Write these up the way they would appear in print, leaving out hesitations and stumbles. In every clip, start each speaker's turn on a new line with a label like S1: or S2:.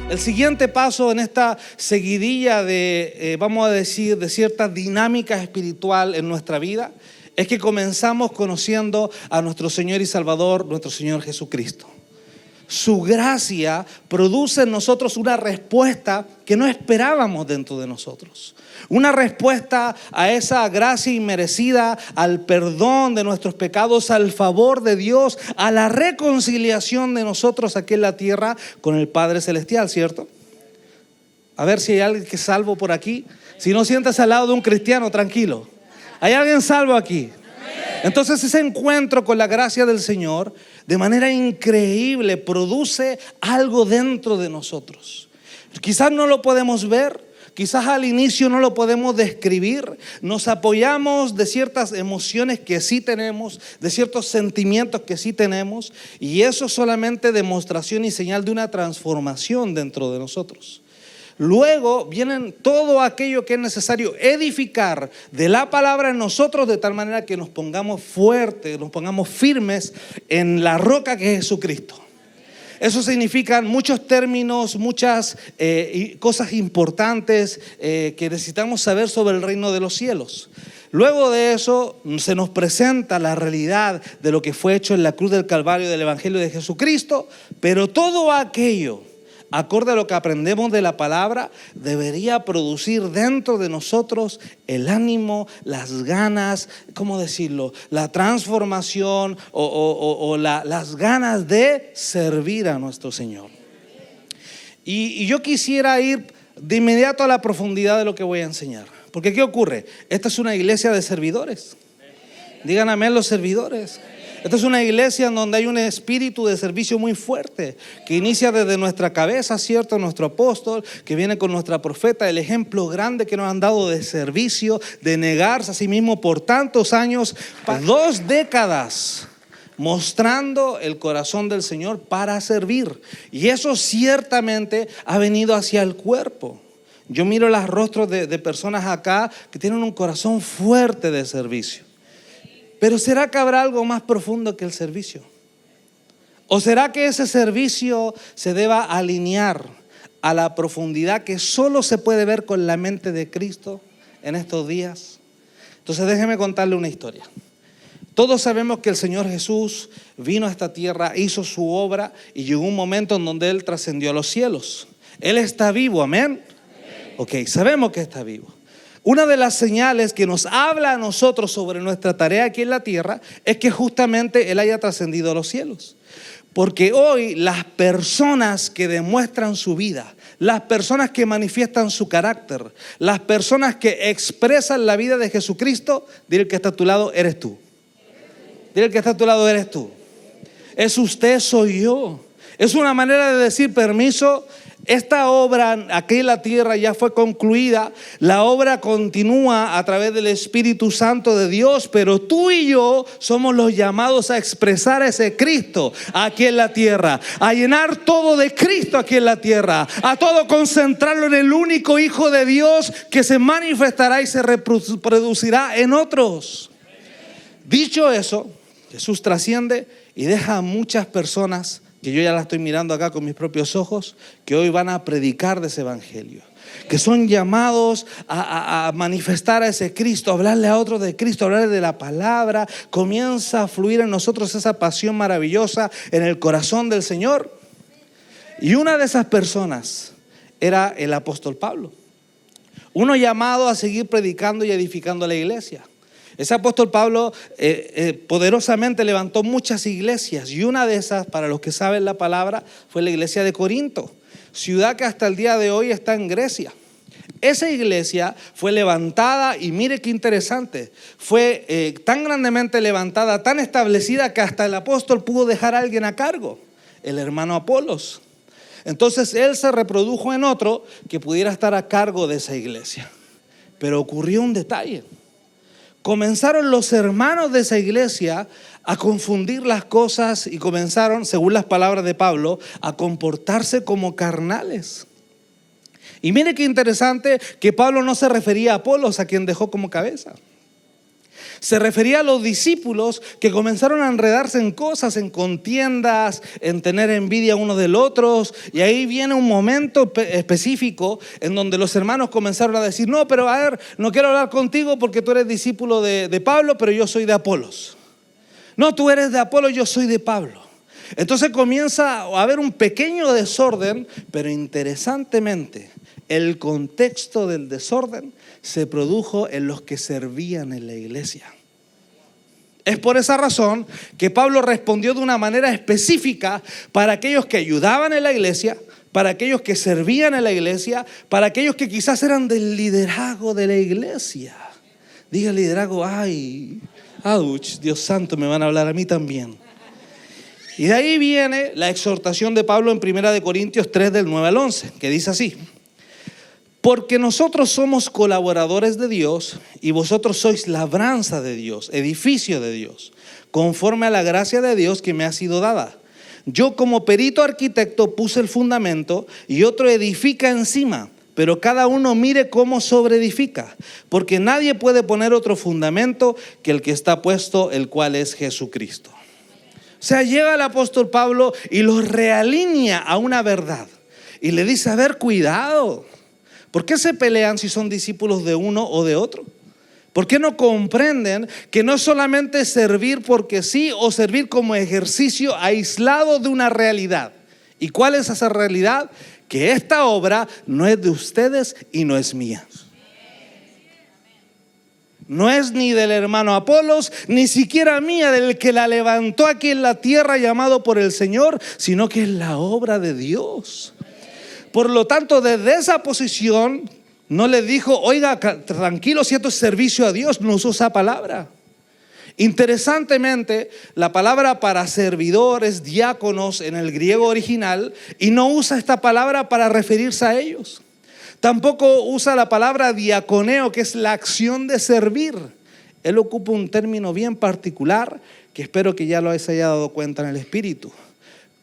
S1: El siguiente paso en esta seguidilla de, vamos a decir, de cierta dinámica espiritual en nuestra vida, es que comenzamos conociendo a nuestro Señor y Salvador, nuestro Señor Jesucristo. Su gracia produce en nosotros una respuesta que no esperábamos dentro de nosotros. Una respuesta a esa gracia inmerecida, al perdón de nuestros pecados, al favor de Dios, a la reconciliación de nosotros aquí en la tierra con el Padre Celestial, ¿cierto? A ver si hay alguien que es salvo por aquí. Si no, siéntase al lado de un cristiano, tranquilo. ¿Hay alguien salvo aquí? Entonces ese encuentro con la gracia del Señor de manera increíble produce algo dentro de nosotros. Quizás no lo podemos ver, quizás al inicio no lo podemos describir. Nos apoyamos de ciertas emociones que sí tenemos, de ciertos sentimientos que sí tenemos, y eso es solamente demostración y señal de una transformación dentro de nosotros. Luego vienen todo aquello que es necesario edificar de la palabra en nosotros, de tal manera que nos pongamos fuertes, nos pongamos firmes en la roca que es Jesucristo. Eso significa muchos términos, muchas cosas importantes que necesitamos saber sobre el reino de los cielos. Luego de eso se nos presenta la realidad de lo que fue hecho en la cruz del Calvario del Evangelio de Jesucristo, pero todo aquello, acorde a lo que aprendemos de la palabra, debería producir dentro de nosotros el ánimo, las ganas, ¿cómo decirlo? La transformación o las ganas de servir a nuestro Señor. Y yo quisiera ir de inmediato a la profundidad de lo que voy a enseñar. Porque ¿qué ocurre? Esta es una iglesia de servidores. Digan amén los servidores. Esta es una iglesia en donde hay un espíritu de servicio muy fuerte que inicia desde nuestra cabeza, ¿cierto? Nuestro apóstol, que viene con nuestra profeta, el ejemplo grande que nos han dado de servicio, de negarse a sí mismo por tantos años, 2 décadas, mostrando el corazón del Señor para servir. Y eso ciertamente ha venido hacia el cuerpo. Yo miro los rostros de personas acá que tienen un corazón fuerte de servicio. Pero ¿será que habrá algo más profundo que el servicio? ¿O será que ese servicio se deba alinear a la profundidad que solo se puede ver con la mente de Cristo en estos días? Entonces déjeme contarle una historia. Todos sabemos que el Señor Jesús vino a esta tierra, hizo su obra y llegó un momento en donde Él trascendió a los cielos. Él está vivo, amén. Ok, sabemos que está vivo. Una de las señales que nos habla a nosotros sobre nuestra tarea aquí en la tierra es que justamente Él haya trascendido a los cielos. Porque hoy las personas que demuestran su vida, las personas que manifiestan su carácter, las personas que expresan la vida de Jesucristo, dile que está a tu lado, eres tú. Dile que está a tu lado, eres tú. Es usted, soy yo. Es una manera de decir permiso. Esta obra aquí en la tierra ya fue concluida. La obra continúa a través del Espíritu Santo de Dios, pero tú y yo somos los llamados a expresar ese Cristo aquí en la tierra, a llenar todo de Cristo aquí en la tierra, a todo concentrarlo en el único Hijo de Dios que se manifestará y se reproducirá en otros. Dicho eso, Jesús trasciende y deja a muchas personas, que yo ya la estoy mirando acá con mis propios ojos, que hoy van a predicar de ese evangelio, que son llamados a manifestar a ese Cristo, a hablarle a otros de Cristo, a hablarle de la palabra. Comienza a fluir en nosotros esa pasión maravillosa en el corazón del Señor. Y una de esas personas era el apóstol Pablo, uno llamado a seguir predicando y edificando la iglesia. Ese apóstol Pablo poderosamente levantó muchas iglesias, y una de esas, para los que saben la palabra, fue la iglesia de Corinto, ciudad que hasta el día de hoy está en Grecia. Esa iglesia fue levantada, y mire qué interesante, fue tan grandemente levantada, tan establecida, que hasta el apóstol pudo dejar a alguien a cargo, el hermano Apolos. Entonces él se reprodujo en otro que pudiera estar a cargo de esa iglesia. Pero ocurrió un detalle. Comenzaron los hermanos de esa iglesia a confundir las cosas y comenzaron, según las palabras de Pablo, a comportarse como carnales. Y mire qué interesante que Pablo no se refería a Apolos, a quien dejó como cabeza. Se refería a los discípulos que comenzaron a enredarse en cosas, en contiendas, en tener envidia unos del otro. Y ahí viene un momento específico en donde los hermanos comenzaron a decir: no, pero a ver, no quiero hablar contigo porque tú eres discípulo de Pablo, pero yo soy de Apolos. No, tú eres de Apolos, yo soy de Pablo. Entonces comienza a haber un pequeño desorden, pero interesantemente, el contexto del desorden se produjo en los que servían en la iglesia. Es por esa razón que Pablo respondió de una manera específica para aquellos que ayudaban en la iglesia, para aquellos que servían en la iglesia, para aquellos que quizás eran del liderazgo de la iglesia. Diga liderazgo, ay, ouch, Dios santo, me van a hablar a mí también. Y de ahí viene la exhortación de Pablo en 1 Corintios 3 del 9 al 11, que dice así: porque nosotros somos colaboradores de Dios y vosotros sois labranza de Dios, edificio de Dios, conforme a la gracia de Dios que me ha sido dada. Yo como perito arquitecto puse el fundamento y otro edifica encima, pero cada uno mire cómo sobreedifica, porque nadie puede poner otro fundamento que el que está puesto, el cual es Jesucristo. O sea, llega el apóstol Pablo y los realinea a una verdad y le dice: a ver, cuidado. ¿Por qué se pelean si son discípulos de uno o de otro? ¿Por qué no comprenden que no es solamente servir porque sí o servir como ejercicio aislado de una realidad? ¿Y cuál es esa realidad? Que esta obra no es de ustedes y no es mía. No es ni del hermano Apolos, ni siquiera mía, del que la levantó aquí en la tierra llamado por el Señor, sino que es la obra de Dios. Por lo tanto, desde esa posición no le dijo: oiga, tranquilo, si esto es servicio a Dios. No usó esa palabra. Interesantemente, la palabra para servidor es diáconos en el griego original, y no usa esta palabra para referirse a ellos. Tampoco usa la palabra diaconeo, que es la acción de servir. Él ocupa un término bien particular que espero que ya lo haya dado cuenta en el espíritu: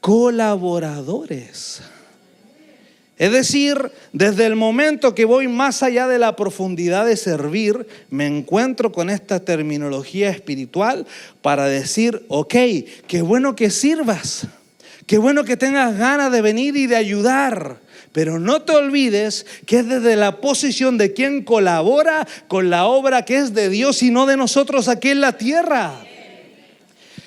S1: colaboradores. Es decir, desde el momento que voy más allá de la profundidad de servir, me encuentro con esta terminología espiritual para decir: ok, qué bueno que sirvas, qué bueno que tengas ganas de venir y de ayudar, pero no te olvides que es desde la posición de quien colabora con la obra que es de Dios y no de nosotros aquí en la tierra.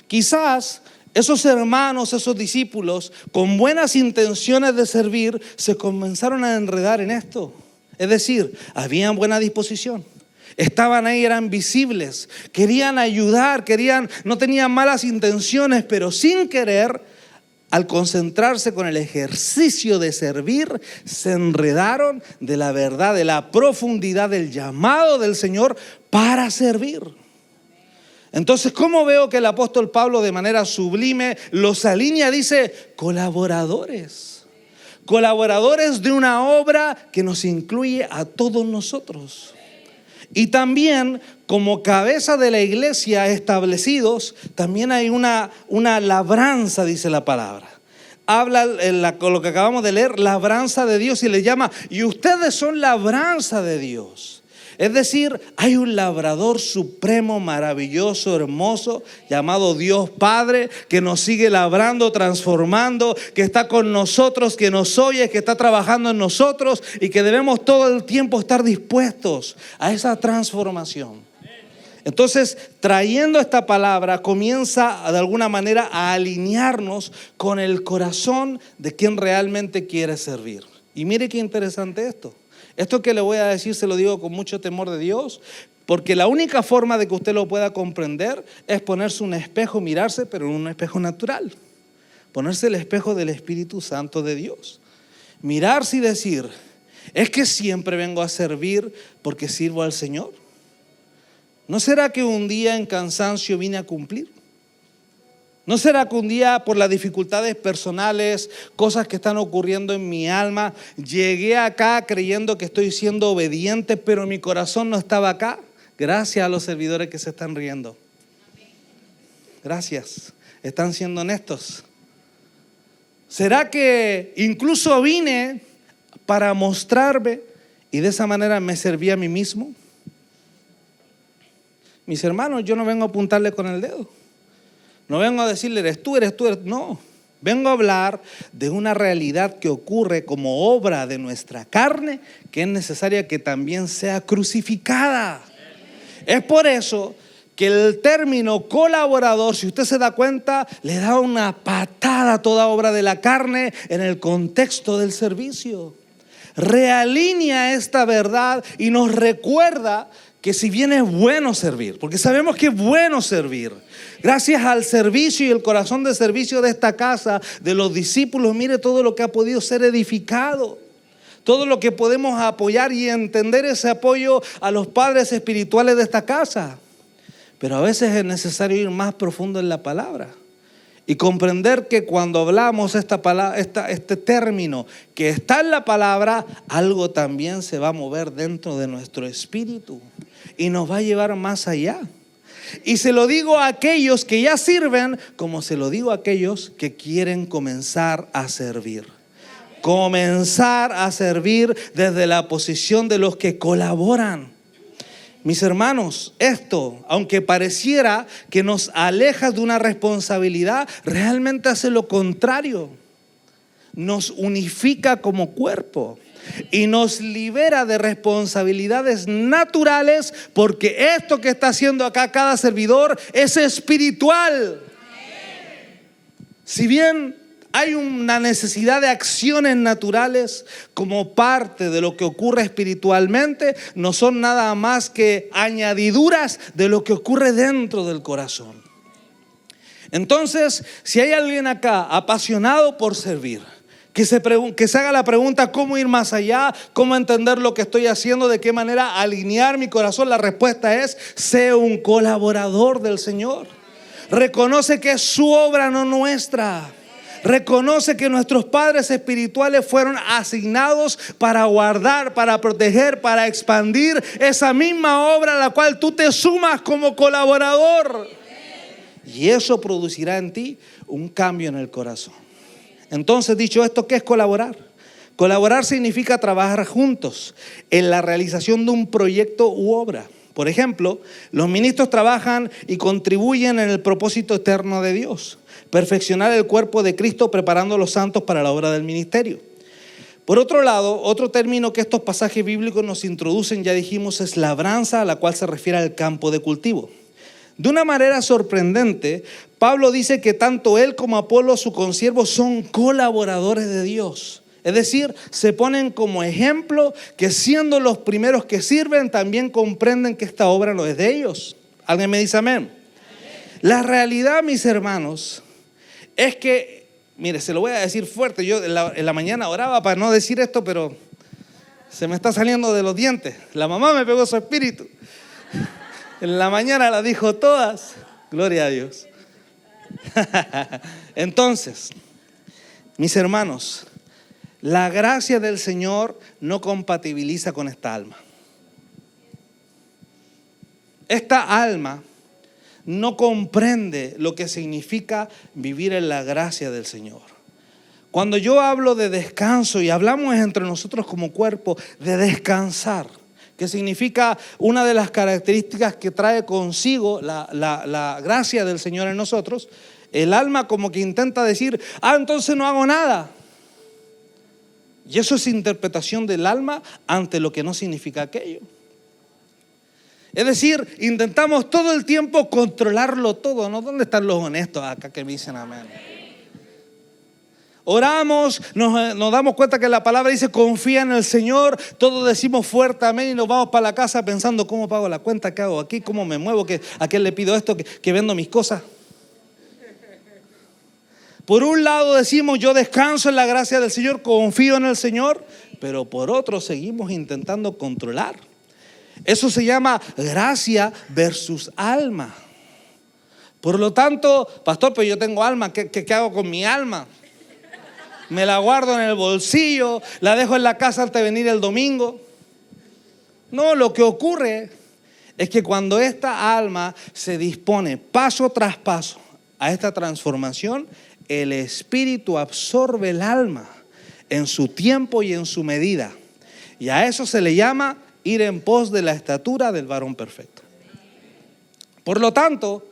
S1: Quizás esos hermanos, esos discípulos, con buenas intenciones de servir, se comenzaron a enredar en esto. Es decir, habían buena disposición, estaban ahí, eran visibles, querían ayudar, no tenían malas intenciones, pero sin querer, al concentrarse con el ejercicio de servir, se enredaron de la verdad, de la profundidad del llamado del Señor para servir. Entonces, ¿cómo veo que el apóstol Pablo de manera sublime los alinea? Dice: colaboradores. Colaboradores de una obra que nos incluye a todos nosotros. Y también, como cabeza de la iglesia establecidos, también hay una labranza, dice la palabra. Habla con lo que acabamos de leer, labranza de Dios, y le llama: y ustedes son labranza de Dios. Es decir, hay un labrador supremo, maravilloso, hermoso, llamado Dios Padre, que nos sigue labrando, transformando, que está con nosotros, que nos oye, que está trabajando en nosotros, y que debemos todo el tiempo estar dispuestos a esa transformación. Entonces, trayendo esta palabra, comienza de alguna manera a alinearnos con el corazón de quien realmente quiere servir. Y mire qué interesante esto. Esto que le voy a decir se lo digo con mucho temor de Dios, porque la única forma de que usted lo pueda comprender es ponerse un espejo, mirarse, pero en un espejo natural. Ponerse el espejo del Espíritu Santo de Dios. Mirarse y decir: ¿es que siempre vengo a servir porque sirvo al Señor? ¿No será que un día en cansancio vine a cumplir? ¿No será que un día, por las dificultades personales, cosas que están ocurriendo en mi alma, llegué acá creyendo que estoy siendo obediente, pero mi corazón no estaba acá? Gracias a los servidores que se están riendo. Gracias. Están siendo honestos. ¿Será que incluso vine para mostrarme y de esa manera me serví a mí mismo? Mis hermanos, yo no vengo a apuntarle con el dedo. No vengo a decirle, eres tú. No. Vengo a hablar de una realidad que ocurre como obra de nuestra carne, que es necesaria que también sea crucificada. Es por eso que el término colaborador, si usted se da cuenta, le da una patada a toda obra de la carne en el contexto del servicio. Realinea esta verdad y nos recuerda que si bien es bueno servir, porque sabemos que es bueno servir, gracias al servicio y el corazón de servicio de esta casa, de los discípulos, mire todo lo que ha podido ser edificado, todo lo que podemos apoyar y entender ese apoyo a los padres espirituales de esta casa. Pero a veces es necesario ir más profundo en la palabra y comprender que cuando hablamos este término que está en la palabra, algo también se va a mover dentro de nuestro espíritu y nos va a llevar más allá. Y se lo digo a aquellos que ya sirven, como se lo digo a aquellos que quieren comenzar a servir. Comenzar a servir desde la posición de los que colaboran. Mis hermanos, esto, aunque pareciera que nos aleja de una responsabilidad, realmente hace lo contrario. Nos unifica como cuerpo y nos libera de responsabilidades naturales, porque esto que está haciendo acá cada servidor es espiritual. Si bien hay una necesidad de acciones naturales como parte de lo que ocurre espiritualmente, no son nada más que añadiduras de lo que ocurre dentro del corazón. Entonces, si hay alguien acá apasionado por servir, que se haga la pregunta: ¿cómo ir más allá? ¿Cómo entender lo que estoy haciendo? ¿De qué manera alinear mi corazón? La respuesta es: sé un colaborador del Señor. Reconoce que es su obra, no nuestra. Reconoce que nuestros padres espirituales fueron asignados para guardar, para proteger, para expandir esa misma obra a la cual tú te sumas como colaborador. Y eso producirá en ti un cambio en el corazón. Entonces, dicho esto, ¿qué es colaborar? Colaborar significa trabajar juntos en la realización de un proyecto u obra. Por ejemplo, los ministros trabajan y contribuyen en el propósito eterno de Dios: perfeccionar el cuerpo de Cristo, preparando a los santos para la obra del ministerio. Por otro lado, otro término que estos pasajes bíblicos nos introducen, ya dijimos, es labranza, a la cual se refiere al campo de cultivo. De una manera sorprendente, Pablo dice que tanto él como Apolo, su consiervo, son colaboradores de Dios. Es decir, se ponen como ejemplo que, siendo los primeros que sirven, también comprenden que esta obra no es de ellos. ¿Alguien me dice amén? La realidad, mis hermanos, es que, mire, se lo voy a decir fuerte. Yo en la mañana oraba para no decir esto, pero se me está saliendo de los dientes. La mamá me pegó su espíritu. En la mañana las dijo todas. Gloria a Dios. Entonces, mis hermanos, la gracia del Señor no compatibiliza con esta alma. Esta alma no comprende lo que significa vivir en la gracia del Señor. Cuando yo hablo de descanso, y hablamos entre nosotros como cuerpo de descansar, que significa una de las características que trae consigo la gracia del Señor en nosotros, el alma como que intenta decir: entonces no hago nada. Y eso es interpretación del alma ante lo que no significa aquello. Es decir, intentamos todo el tiempo controlarlo todo, ¿no? ¿Dónde están los honestos acá que me dicen amén? Oramos, nos damos cuenta que la palabra dice: confía en el Señor. Todos decimos fuerte amén y nos vamos para la casa pensando: ¿cómo pago la cuenta? ¿Qué hago aquí? ¿Cómo me muevo? ¿A quién le pido esto? ¿Que vendo mis cosas? Por un lado decimos: yo descanso en la gracia del Señor, confío en el Señor. Pero por otro seguimos intentando controlar. Eso se llama gracia versus alma. Por lo tanto: pastor, pero yo tengo alma, ¿qué hago con mi alma? Me la guardo en el bolsillo, la dejo en la casa antes de venir el domingo. No, lo que ocurre es que cuando esta alma se dispone paso tras paso a esta transformación, el Espíritu absorbe el alma en su tiempo y en su medida. Y a eso se le llama ir en pos de la estatura del varón perfecto. Por lo tanto,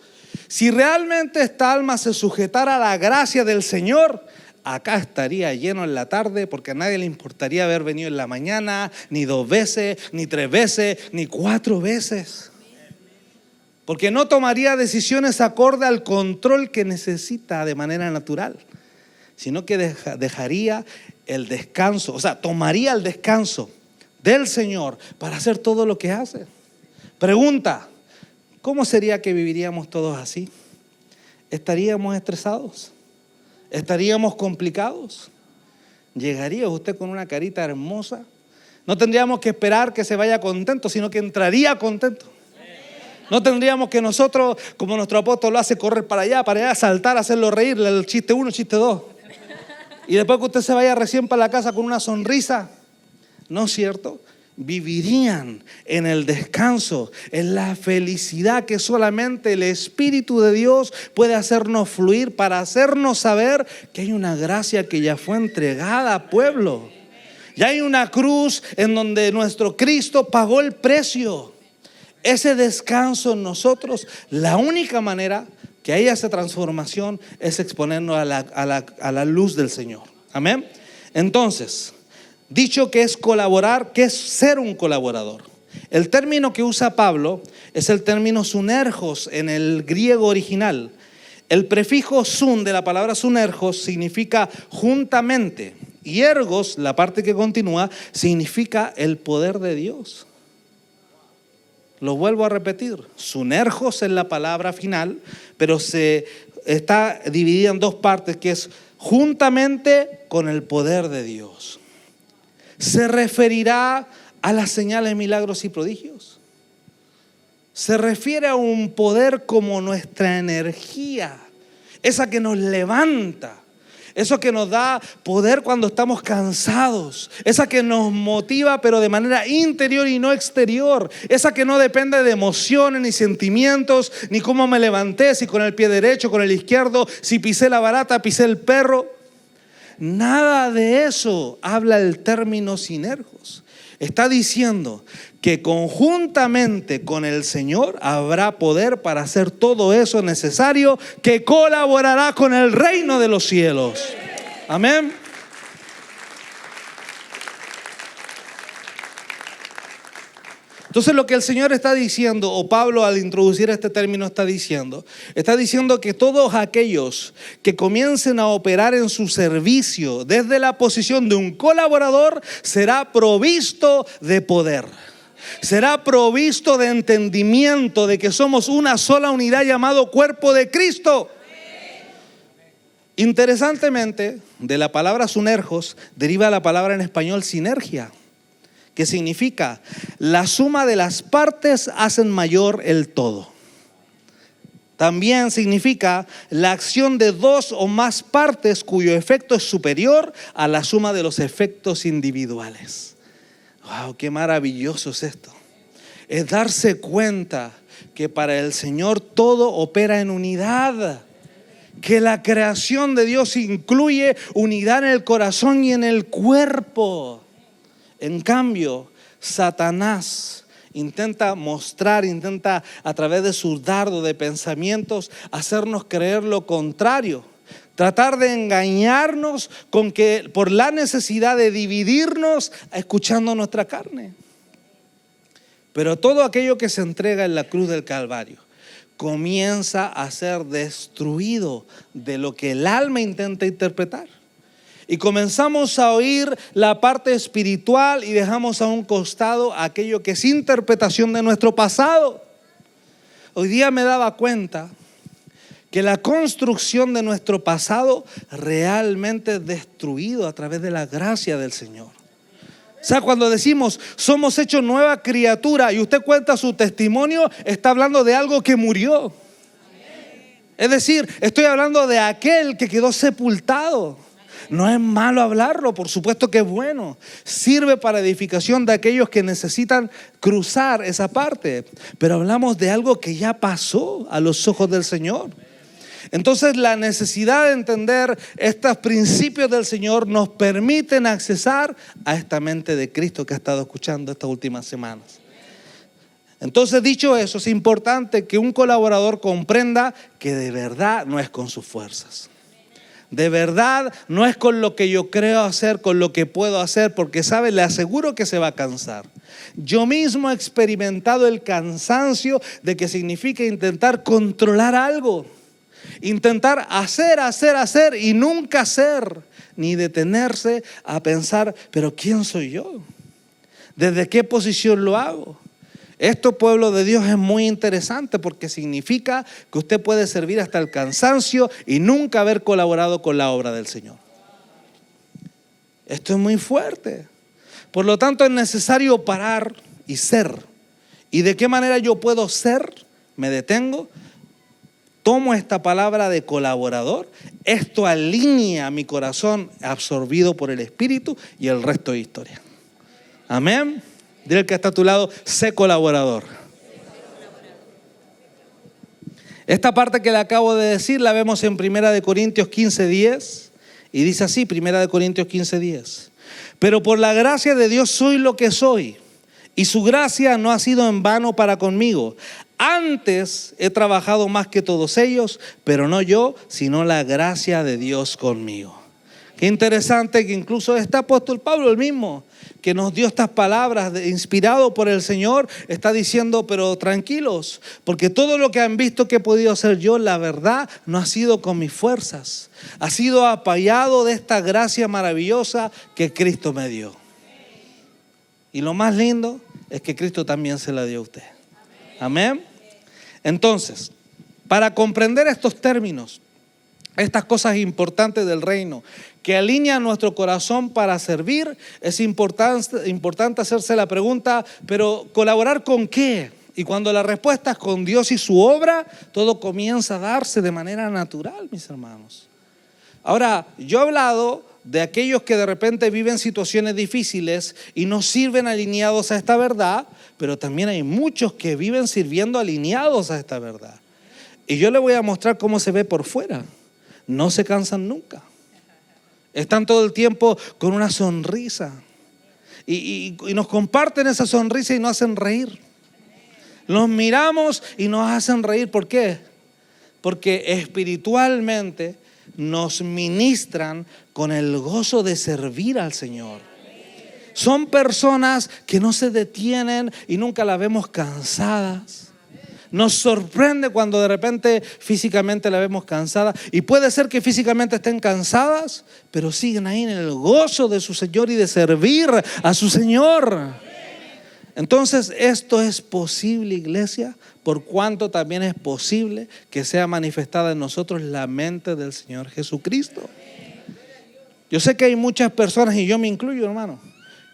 S1: si realmente esta alma se sujetara a la gracia del Señor, acá estaría lleno en la tarde, porque a nadie le importaría haber venido en la mañana, ni 2 veces, ni 3 veces, ni 4 veces. Porque no tomaría decisiones acorde al control que necesita de manera natural, sino que dejaría el descanso, o sea, tomaría el descanso del Señor para hacer todo lo que hace. Pregunta: ¿cómo sería que viviríamos todos así? ¿Estaríamos estresados? ¿Estaríamos complicados? ¿Llegaría usted con una carita hermosa? No tendríamos que esperar que se vaya contento, sino que entraría contento. No tendríamos que nosotros, como nuestro apóstol lo hace, correr para allá, saltar, hacerlo reír, el chiste 1, chiste 2. Y después que usted se vaya recién para la casa con una sonrisa. ¿No es cierto? Vivirían en el descanso, en la felicidad que solamente el Espíritu de Dios puede hacernos fluir para hacernos saber que hay una gracia que ya fue entregada al pueblo. Ya hay una cruz en donde nuestro Cristo pagó el precio. Ese descanso en nosotros, la única manera que haya esa transformación es exponernos a la luz del Señor. Amén. Entonces, dicho que es colaborar, ¿qué es ser un colaborador? El término que usa Pablo es el término sunergos en el griego original. El prefijo sun de la palabra sunergos significa juntamente, y ergos, la parte que continúa, significa el poder de Dios. Lo vuelvo a repetir, sunergos es la palabra final, pero se está dividida en 2 partes, que es juntamente con el poder de Dios. ¿Se referirá a las señales, milagros y prodigios? Se refiere a un poder como nuestra energía, esa que nos levanta, eso que nos da poder cuando estamos cansados, esa que nos motiva pero de manera interior y no exterior, esa que no depende de emociones ni sentimientos, ni cómo me levanté, si con el pie derecho, con el izquierdo, si pisé la barata, pisé el perro. Nada de eso habla el término sinergos. Está diciendo que conjuntamente con el Señor habrá poder para hacer todo eso necesario, que colaborará con el reino de los cielos. Amén. Entonces lo que el Señor está diciendo, o Pablo al introducir este término está diciendo que todos aquellos que comiencen a operar en su servicio desde la posición de un colaborador será provisto de poder. Será provisto de entendimiento de que somos una sola unidad llamado cuerpo de Cristo. Interesantemente, de la palabra sunergos deriva la palabra en español sinergia, que significa la suma de las partes hacen mayor el todo. También significa la acción de 2 o más partes cuyo efecto es superior a la suma de los efectos individuales. ¡Wow! ¡Qué maravilloso es esto! Es darse cuenta que para el Señor todo opera en unidad. Que la creación de Dios incluye unidad en el corazón y en el cuerpo. En cambio, Satanás intenta a través de sus dardos de pensamientos hacernos creer lo contrario. Tratar de engañarnos con que por la necesidad de dividirnos escuchando nuestra carne. Pero todo aquello que se entrega en la cruz del Calvario comienza a ser destruido de lo que el alma intenta interpretar. Y comenzamos a oír la parte espiritual y dejamos a un costado aquello que es interpretación de nuestro pasado. Hoy día me daba cuenta que la construcción de nuestro pasado realmente es destruido a través de la gracia del Señor. O sea, cuando decimos somos hechos nueva criatura y usted cuenta su testimonio, está hablando de algo que murió. Es decir, estoy hablando de aquel que quedó sepultado. No es malo hablarlo, por supuesto que es bueno. Sirve para edificación de aquellos que necesitan cruzar esa parte. Pero hablamos de algo que ya pasó a los ojos del Señor. Entonces la necesidad de entender estos principios del Señor nos permiten accesar a esta mente de Cristo que ha estado escuchando estas últimas semanas. Entonces, dicho eso, es importante que un colaborador comprenda que de verdad no es con sus fuerzas. De verdad no es con lo que yo creo hacer, con lo que puedo hacer, porque sabe, le aseguro que se va a cansar. Yo mismo he experimentado el cansancio de que significa intentar controlar algo, intentar hacer y nunca hacer, ni detenerse a pensar, pero ¿quién soy yo? ¿Desde qué posición lo hago? Esto, pueblo de Dios, es muy interesante porque significa que usted puede servir hasta el cansancio y nunca haber colaborado con la obra del Señor. Esto es muy fuerte. Por lo tanto, es necesario parar y ser. ¿Y de qué manera yo puedo ser? Me detengo, tomo esta palabra de colaborador, esto alinea mi corazón absorbido por el Espíritu y el resto de historia. Amén. Dile al que está a tu lado, sé colaborador. Esta parte que le acabo de decir la vemos en 1 Corintios 15:10 y dice así, 1 Corintios 15:10. Pero por la gracia de Dios soy lo que soy y su gracia no ha sido en vano para conmigo. Antes he trabajado más que todos ellos, pero no yo, sino la gracia de Dios conmigo. Qué interesante que incluso este apóstol Pablo, el mismo, que nos dio estas palabras inspirado por el Señor, está diciendo, pero tranquilos, porque todo lo que han visto que he podido hacer yo, la verdad, no ha sido con mis fuerzas. Ha sido apoyado de esta gracia maravillosa que Cristo me dio. Y lo más lindo es que Cristo también se la dio a usted. Amén. Entonces, para comprender estos términos, estas cosas importantes del reino que alinean nuestro corazón para servir, es importante hacerse la pregunta, pero ¿colaborar con qué? Y cuando la respuesta es con Dios y su obra, todo comienza a darse de manera natural, mis hermanos. Ahora, yo he hablado de aquellos que de repente viven situaciones difíciles y no sirven alineados a esta verdad, pero también hay muchos que viven sirviendo alineados a esta verdad. Y yo le voy a mostrar cómo se ve por fuera. No se cansan nunca. Están todo el tiempo con una sonrisa. Y nos comparten esa sonrisa y nos hacen reír. Los miramos y nos hacen reír. ¿Por qué? Porque espiritualmente nos ministran con el gozo de servir al Señor. Son personas que no se detienen y nunca las vemos cansadas. Nos sorprende cuando de repente físicamente la vemos cansada. Y puede ser que físicamente estén cansadas, pero siguen ahí en el gozo de su Señor y de servir a su Señor. Entonces, esto es posible, iglesia, por cuanto también es posible que sea manifestada en nosotros la mente del Señor Jesucristo. Yo sé que hay muchas personas, y yo me incluyo, hermano,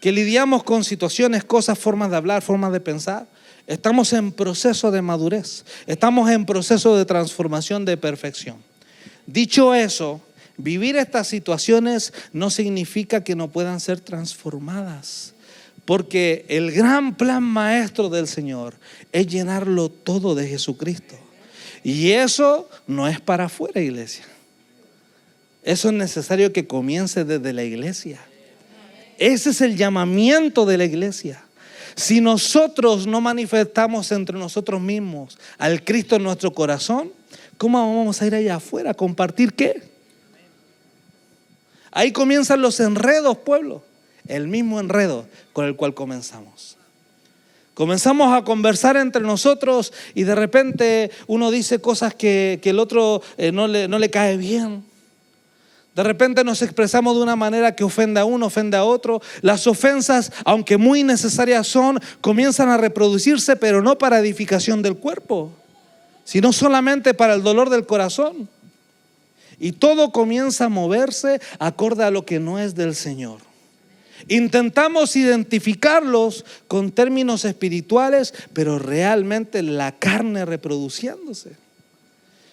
S1: que lidiamos con situaciones, cosas, formas de hablar, formas de pensar. Estamos en proceso de madurez, estamos en proceso de transformación, de perfección. Dicho eso, vivir estas situaciones no significa que no puedan ser transformadas, porque el gran plan maestro del Señor es llenarlo todo de Jesucristo. Y eso no es para afuera, iglesia. Eso es necesario que comience desde la iglesia. Ese es el llamamiento de la iglesia. Si nosotros no manifestamos entre nosotros mismos al Cristo en nuestro corazón, ¿cómo vamos a ir allá afuera a compartir qué? Ahí comienzan los enredos, pueblo. El mismo enredo con el cual comenzamos. Comenzamos a conversar entre nosotros y de repente uno dice cosas que el otro no le cae bien. De repente nos expresamos de una manera que ofende a uno, ofende a otro. Las ofensas, aunque muy necesarias son, comienzan a reproducirse, pero no para edificación del cuerpo, sino solamente para el dolor del corazón. Y todo comienza a moverse acorde a lo que no es del Señor. Intentamos identificarlos con términos espirituales, pero realmente la carne reproduciéndose.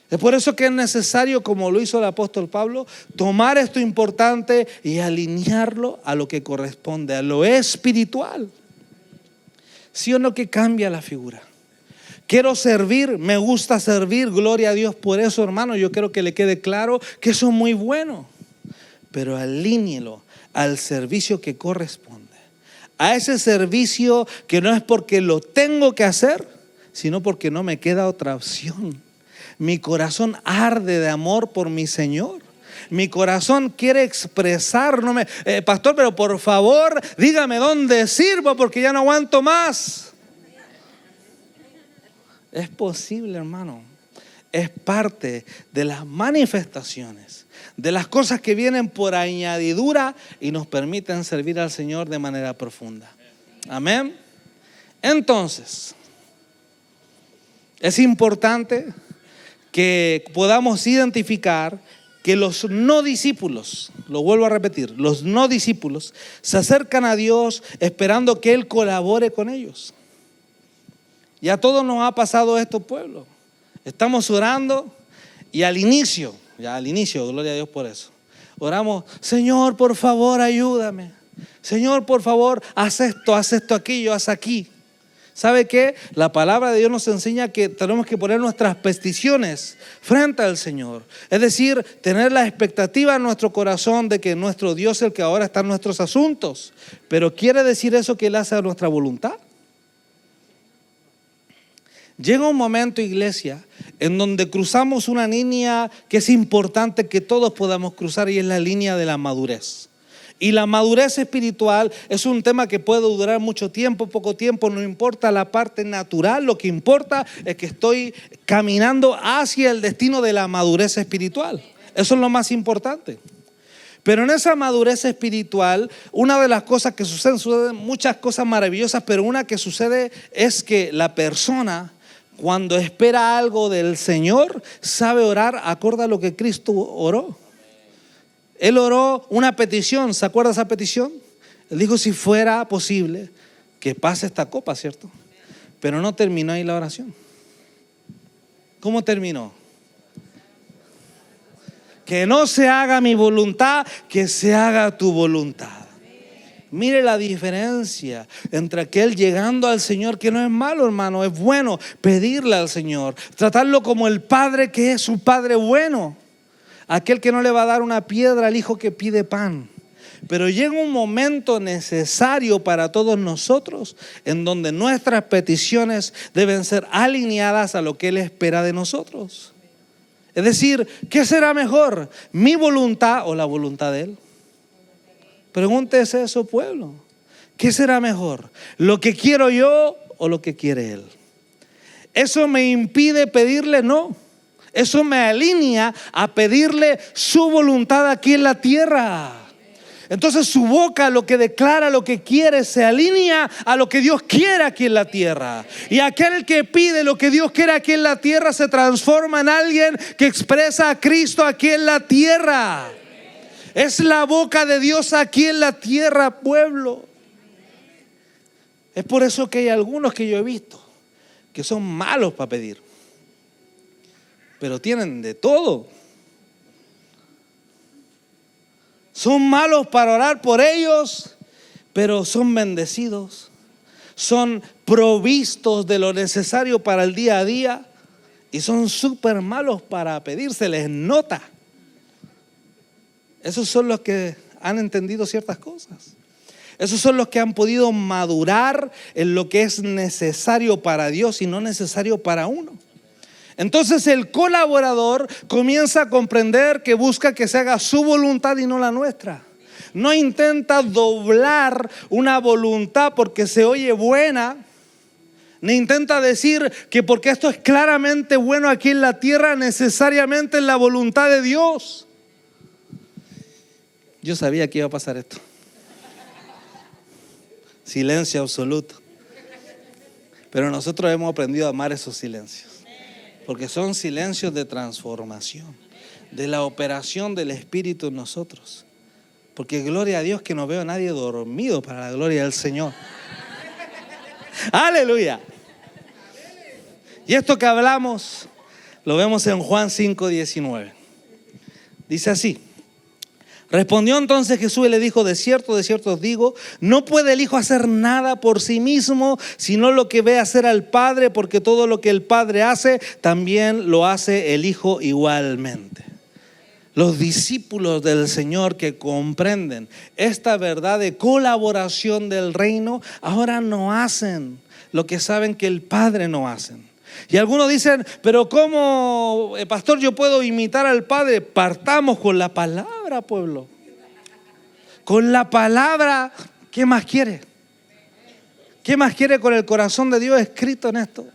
S1: Es por eso que es necesario, como lo hizo el apóstol Pablo, tomar esto importante y alinearlo a lo que corresponde, a lo espiritual. ¿Sí o no que cambia la figura? Quiero servir, me gusta servir, gloria a Dios por eso, hermano. Yo quiero que le quede claro que eso es muy bueno, pero alíñelo al servicio que corresponde. a ese servicio que no es porque lo tengo que hacer, sino porque no me queda otra opción. Mi corazón arde de amor por mi Señor. Mi corazón quiere expresar, pastor, pero por favor, dígame dónde sirvo porque ya no aguanto más. Es posible, hermano. Es parte de las manifestaciones, de las cosas que vienen por añadidura y nos permiten servir al Señor de manera profunda. Amén. Entonces, es importante que podamos identificar que los no discípulos, lo vuelvo a repetir, los no discípulos se acercan a Dios esperando que Él colabore con ellos. Y a todos nos ha pasado esto, pueblo. Estamos orando y al inicio, gloria a Dios por eso, oramos, Señor, por favor, ayúdame. Señor, por favor, haz esto, aquello, haz aquí. ¿Sabe qué? La palabra de Dios nos enseña que tenemos que poner nuestras peticiones frente al Señor. Es decir, tener la expectativa en nuestro corazón de que nuestro Dios es el que ahora está en nuestros asuntos. Pero ¿quiere decir eso que Él hace a nuestra voluntad? Llega un momento, iglesia, en donde cruzamos una línea que es importante que todos podamos cruzar, y es la línea de la madurez. Y la madurez espiritual es un tema que puede durar mucho tiempo, poco tiempo, no importa la parte natural, lo que importa es que estoy caminando hacia el destino de la madurez espiritual. Eso es lo más importante. Pero en esa madurez espiritual, una de las cosas que suceden muchas cosas maravillosas, pero una que sucede es que la persona, cuando espera algo del Señor, sabe orar acorde a lo que Cristo oró. Él oró una petición, ¿se acuerda esa petición? Él dijo, si fuera posible, que pase esta copa, ¿cierto? Pero no terminó ahí la oración. ¿Cómo terminó? Que no se haga mi voluntad, que se haga tu voluntad. Mire la diferencia entre aquel llegando al Señor, que no es malo, hermano, es bueno pedirle al Señor, tratarlo como el Padre que es su Padre bueno. Aquel que no le va a dar una piedra al hijo que pide pan. Pero llega un momento necesario para todos nosotros en donde nuestras peticiones deben ser alineadas a lo que Él espera de nosotros. Es decir, ¿qué será mejor? ¿Mi voluntad o la voluntad de Él? Pregúntese eso, pueblo. ¿Qué será mejor? ¿Lo que quiero yo o lo que quiere Él? ¿Eso me impide pedirle? No. Eso me alinea a pedirle su voluntad aquí en la tierra. Entonces su boca, lo que declara, lo que quiere, se alinea a lo que Dios quiere aquí en la tierra. Y aquel que pide lo que Dios quiere aquí en la tierra se transforma en alguien que expresa a Cristo aquí en la tierra. Es la boca de Dios aquí en la tierra, pueblo. Es por eso que hay algunos que yo he visto que son malos para pedir, pero tienen de todo. Son malos para orar por ellos, pero son bendecidos. Son provistos de lo necesario para el día a día y son súper malos para pedir, se les nota. Esos son los que han entendido ciertas cosas. Esos son los que han podido madurar en lo que es necesario para Dios y no necesario para uno. Entonces el colaborador comienza a comprender que busca que se haga su voluntad y no la nuestra. No intenta doblar una voluntad porque se oye buena, ni intenta decir que porque esto es claramente bueno aquí en la tierra, necesariamente es la voluntad de Dios. Yo sabía que iba a pasar esto. Silencio absoluto. Pero nosotros hemos aprendido a amar esos silencios. Porque son silencios de transformación, de la operación del Espíritu en nosotros. Porque gloria a Dios que no veo a nadie dormido para la gloria del Señor. Aleluya. Y esto que hablamos lo vemos en Juan 5:19. Dice así: respondió entonces Jesús y le dijo, de cierto os digo, no puede el Hijo hacer nada por sí mismo, sino lo que ve hacer al Padre, porque todo lo que el Padre hace, también lo hace el Hijo igualmente. Los discípulos del Señor que comprenden esta verdad de colaboración del reino, ahora no hacen lo que saben que el Padre no hace. Y algunos dicen, pero ¿cómo, pastor, yo puedo imitar al Padre? Partamos con la palabra, pueblo. Con la palabra, ¿qué más quiere? ¿Qué más quiere con el corazón de Dios escrito en esto?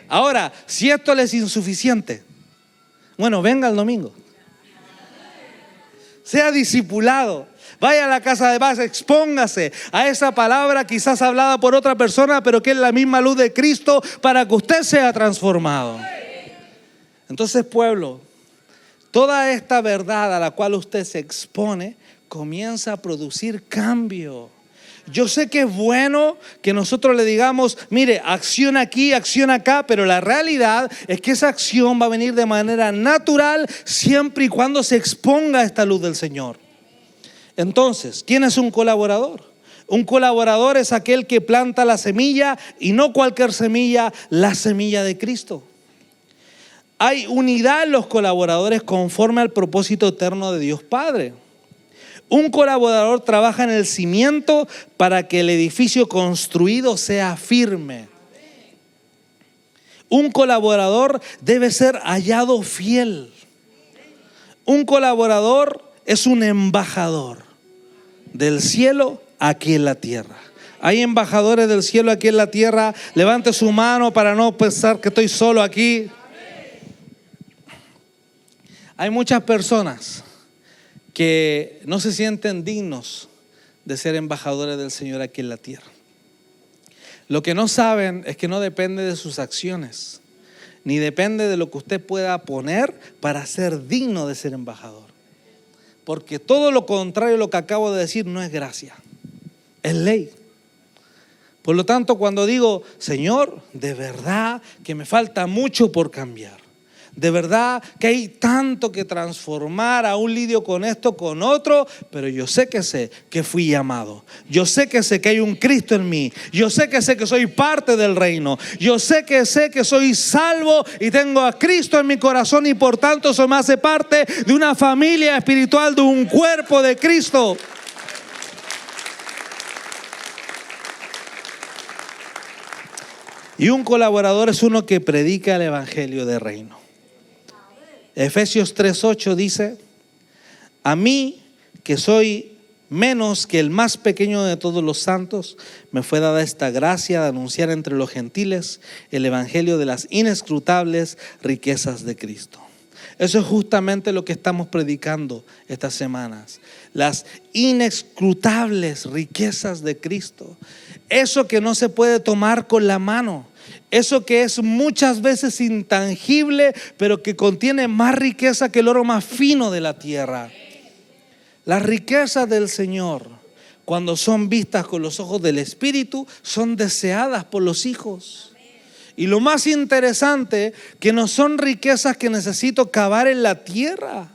S1: Ahora, si esto les es insuficiente, bueno, venga el domingo. Sea discipulado. Vaya a la casa de paz, expóngase a esa palabra quizás hablada por otra persona, pero que es la misma luz de Cristo para que usted sea transformado. Entonces, pueblo, toda esta verdad a la cual usted se expone comienza a producir cambio. Yo sé que es bueno que nosotros le digamos, mire, acción aquí, acción acá, pero la realidad es que esa acción va a venir de manera natural siempre y cuando se exponga a esta luz del Señor. Entonces, ¿quién es un colaborador? Un colaborador es aquel que planta la semilla, y no cualquier semilla, la semilla de Cristo. Hay unidad en los colaboradores conforme al propósito eterno de Dios Padre. Un colaborador trabaja en el cimiento para que el edificio construido sea firme. Un colaborador debe ser hallado fiel. Un colaborador es un embajador del cielo aquí en la tierra. Hay embajadores del cielo aquí en la tierra. Levante su mano para no pensar que estoy solo aquí. Hay muchas personas que no se sienten dignos de ser embajadores del Señor aquí en la tierra. Lo que no saben es que no depende de sus acciones, ni depende de lo que usted pueda poner para ser digno de ser embajador. Porque todo lo contrario a lo que acabo de decir no es gracia, es ley. Por lo tanto, cuando digo, Señor, de verdad que me falta mucho por cambiar. De verdad que hay tanto que transformar, aún lidio con esto, con otro, pero yo sé que fui llamado. Yo sé que hay un Cristo en mí. Yo sé que soy parte del reino. Yo sé que soy salvo y tengo a Cristo en mi corazón, y por tanto eso me hace parte de una familia espiritual, de un cuerpo de Cristo. Y un colaborador es uno que predica el evangelio del reino. Efesios 3:8 dice: a mí, que soy menos que el más pequeño de todos los santos, me fue dada esta gracia de anunciar entre los gentiles el evangelio de las inescrutables riquezas de Cristo. Eso es justamente lo que estamos predicando estas semanas. Las inescrutables riquezas de Cristo. Eso que no se puede tomar con la mano. Eso que es muchas veces intangible, pero que contiene más riqueza que el oro más fino de la tierra. Las riquezas del Señor, cuando son vistas con los ojos del Espíritu, son deseadas por los hijos. Y lo más interesante, que no son riquezas que necesito cavar en la tierra.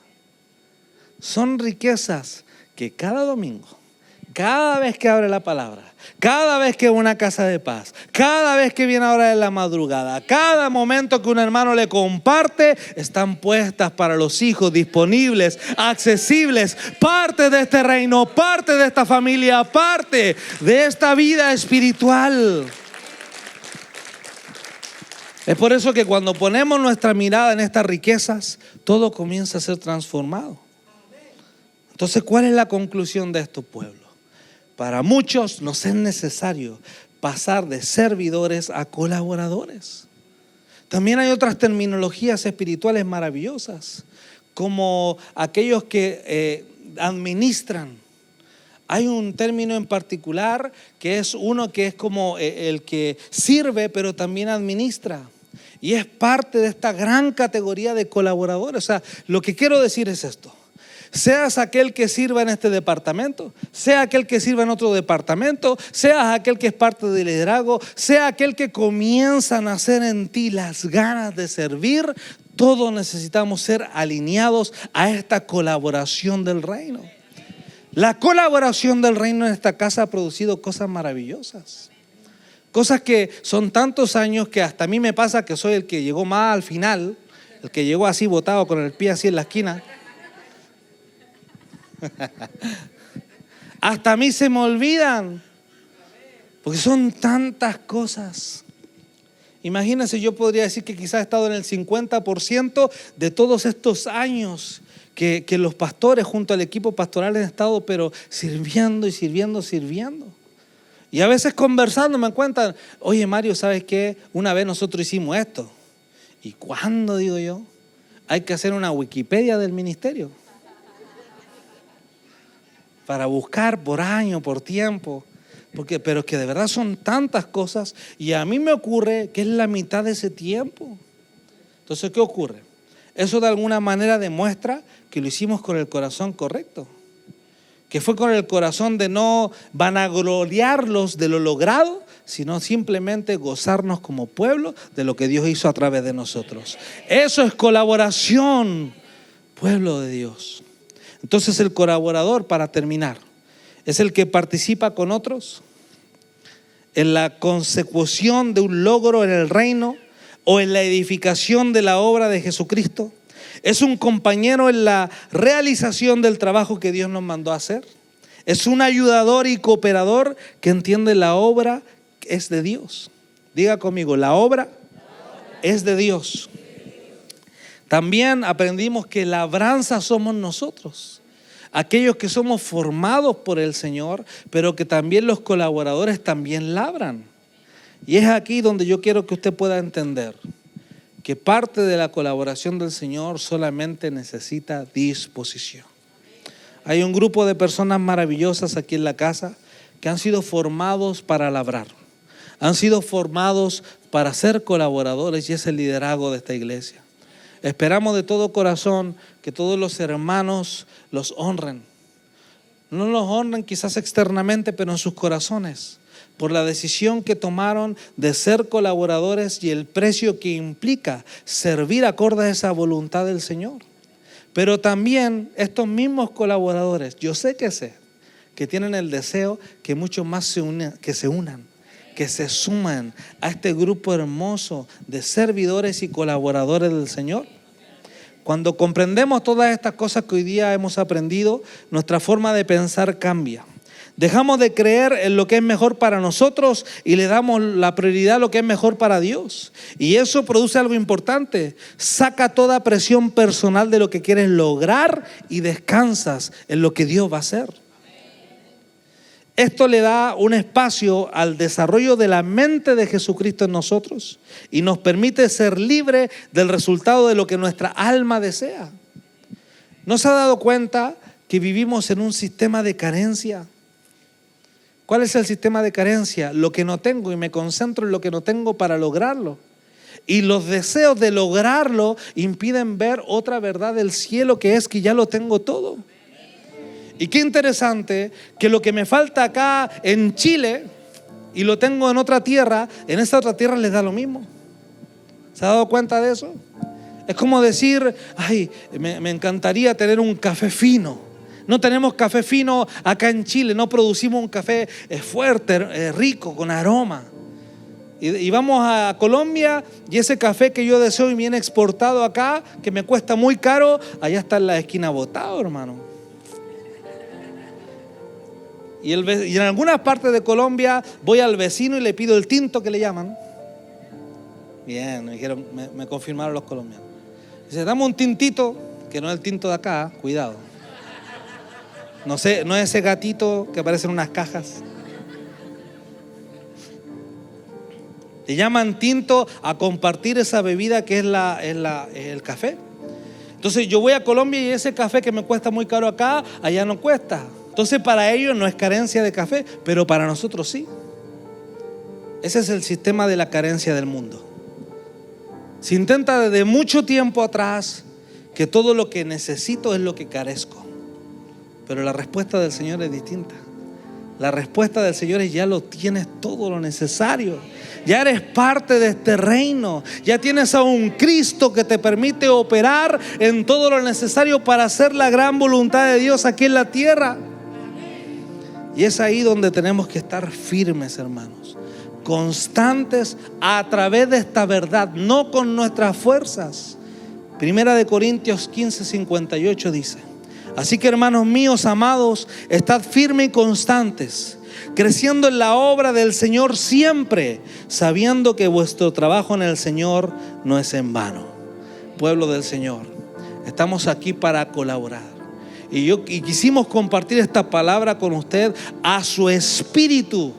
S1: Son riquezas que cada domingo, cada vez que abre la palabra, cada vez que va a una casa de paz, cada vez que viene a hora de la madrugada, cada momento que un hermano le comparte, están puestas para los hijos, disponibles, accesibles, parte de este reino, parte de esta familia, parte de esta vida espiritual. Es por eso que cuando ponemos nuestra mirada en estas riquezas, todo comienza a ser transformado. Entonces, ¿cuál es la conclusión de estos pueblos? Para muchos nos es necesario pasar de servidores a colaboradores. También hay otras terminologías espirituales maravillosas, como aquellos que administran. Hay un término en particular que es uno que es como el que sirve, pero también administra. Y es parte de esta gran categoría de colaboradores. O sea, lo que quiero decir es esto. Seas aquel que sirva en este departamento, sea aquel que sirva en otro departamento, seas aquel que es parte del liderazgo, sea aquel que comienza a nacer en ti las ganas de servir, todos necesitamos ser alineados a esta colaboración del reino. La colaboración del reino en esta casa ha producido cosas maravillosas. Cosas que son tantos años que hasta a mí me pasa que soy el que llegó más al final, el que llegó así botado con el pie así en la esquina. Hasta a mí se me olvidan, porque son tantas cosas. Imagínense, yo podría decir que quizás he estado en el 50% de todos estos años que los pastores junto al equipo pastoral han estado, pero sirviendo y sirviendo. Y a veces conversando me cuentan, oye Mario, ¿sabes qué? Una vez nosotros hicimos esto. ¿Y cuándo, digo yo? Hay que hacer una Wikipedia del ministerio para buscar por año, por tiempo. Pero es que de verdad son tantas cosas y a mí me ocurre que es la mitad de ese tiempo. Entonces, ¿qué ocurre? Eso de alguna manera demuestra que lo hicimos con el corazón correcto, que fue con el corazón de no vanagloriarlos de lo logrado, sino simplemente gozarnos como pueblo de lo que Dios hizo a través de nosotros. Eso es colaboración, pueblo de Dios. Entonces el colaborador, para terminar, es el que participa con otros en la consecución de un logro en el reino o en la edificación de la obra de Jesucristo. Es un compañero en la realización del trabajo que Dios nos mandó a hacer. Es un ayudador y cooperador que entiende la obra es de Dios. Diga conmigo, la obra es de Dios. También aprendimos que labranza somos nosotros, aquellos que somos formados por el Señor, pero que también los colaboradores también labran. Y es aquí donde yo quiero que usted pueda entender que parte de la colaboración del Señor solamente necesita disposición. Hay un grupo de personas maravillosas aquí en la casa que han sido formados para labrar, han sido formados para ser colaboradores, y es el liderazgo de esta iglesia. Esperamos de todo corazón que todos los hermanos los honren. No los honren quizás externamente, pero en sus corazones, por la decisión que tomaron de ser colaboradores y el precio que implica servir acorde a esa voluntad del Señor. Pero también estos mismos colaboradores, yo sé que tienen el deseo que muchos más se unan, que se suman a este grupo hermoso de servidores y colaboradores del Señor. Cuando comprendemos todas estas cosas que hoy día hemos aprendido, nuestra forma de pensar cambia. Dejamos de creer en lo que es mejor para nosotros y le damos la prioridad a lo que es mejor para Dios. Y eso produce algo importante. Saca toda presión personal de lo que quieres lograr y descansas en lo que Dios va a hacer. Esto le da un espacio al desarrollo de la mente de Jesucristo en nosotros y nos permite ser libres del resultado de lo que nuestra alma desea. ¿No se ha dado cuenta que vivimos en un sistema de carencia? ¿Cuál es el sistema de carencia? Lo que no tengo, y me concentro en lo que no tengo para lograrlo. Y los deseos de lograrlo impiden ver otra verdad del cielo, que es que ya lo tengo todo. Y qué interesante que lo que me falta acá en Chile y lo tengo en otra tierra, en esa otra tierra les da lo mismo. ¿Se ha dado cuenta de eso? Es como decir, ay, me encantaría tener un café fino. No tenemos café fino acá en Chile, no producimos un café fuerte, rico, con aroma. Y vamos a Colombia y ese café que yo deseo y viene exportado acá, que me cuesta muy caro, allá está en la esquina botado, hermano. Y en algunas partes de Colombia voy al vecino y le pido el tinto que le llaman. Bien, me confirmaron los colombianos. Dice, dame un tintito, que no es el tinto de acá, cuidado. No sé, no es ese gatito que aparece en unas cajas. Le llaman tinto a compartir esa bebida que es el café. Entonces yo voy a Colombia y ese café que me cuesta muy caro acá, allá no cuesta. Entonces para ellos no es carencia de café, pero para nosotros sí. Ese es el sistema de la carencia del mundo. Se intenta desde mucho tiempo atrás que todo lo que necesito es lo que carezco. Pero la respuesta del Señor es distinta. La respuesta del Señor es: ya lo tienes todo lo necesario. Ya eres parte de este reino. Ya tienes a un Cristo que te permite operar en todo lo necesario para hacer la gran voluntad de Dios aquí en la tierra. Y es ahí donde tenemos que estar firmes, hermanos, constantes a través de esta verdad, no con nuestras fuerzas. Primera de Corintios 15:58 dice: Así que, hermanos míos amados, estad firmes y constantes, creciendo en la obra del Señor siempre, sabiendo que vuestro trabajo en el Señor no es en vano. Pueblo del Señor, estamos aquí para colaborar. Y quisimos compartir esta palabra con usted a su espíritu,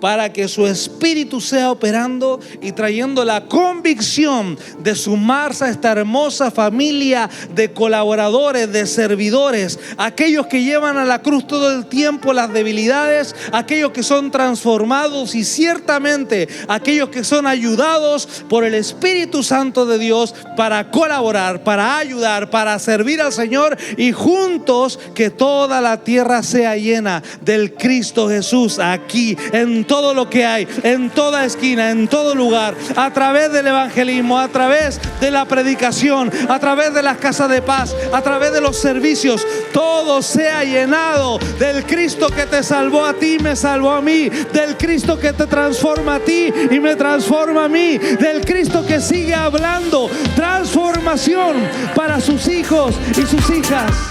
S1: para que su espíritu sea operando y trayendo la convicción de sumarse a esta hermosa familia de colaboradores, de servidores, aquellos que llevan a la cruz todo el tiempo las debilidades, aquellos que son transformados y ciertamente aquellos que son ayudados por el Espíritu Santo de Dios para colaborar, para ayudar, para servir al Señor, y juntos que toda la tierra sea llena del Cristo Jesús aquí, en todo lo que hay, en toda esquina, en todo lugar, a través del evangelismo, a través de la predicación, a través de las casas de paz, a través de los servicios, todo sea llenado del Cristo que te salvó a ti, me salvó a mí, del Cristo que te transforma a ti y me transforma a mí, del Cristo que sigue hablando transformación para sus hijos y sus hijas.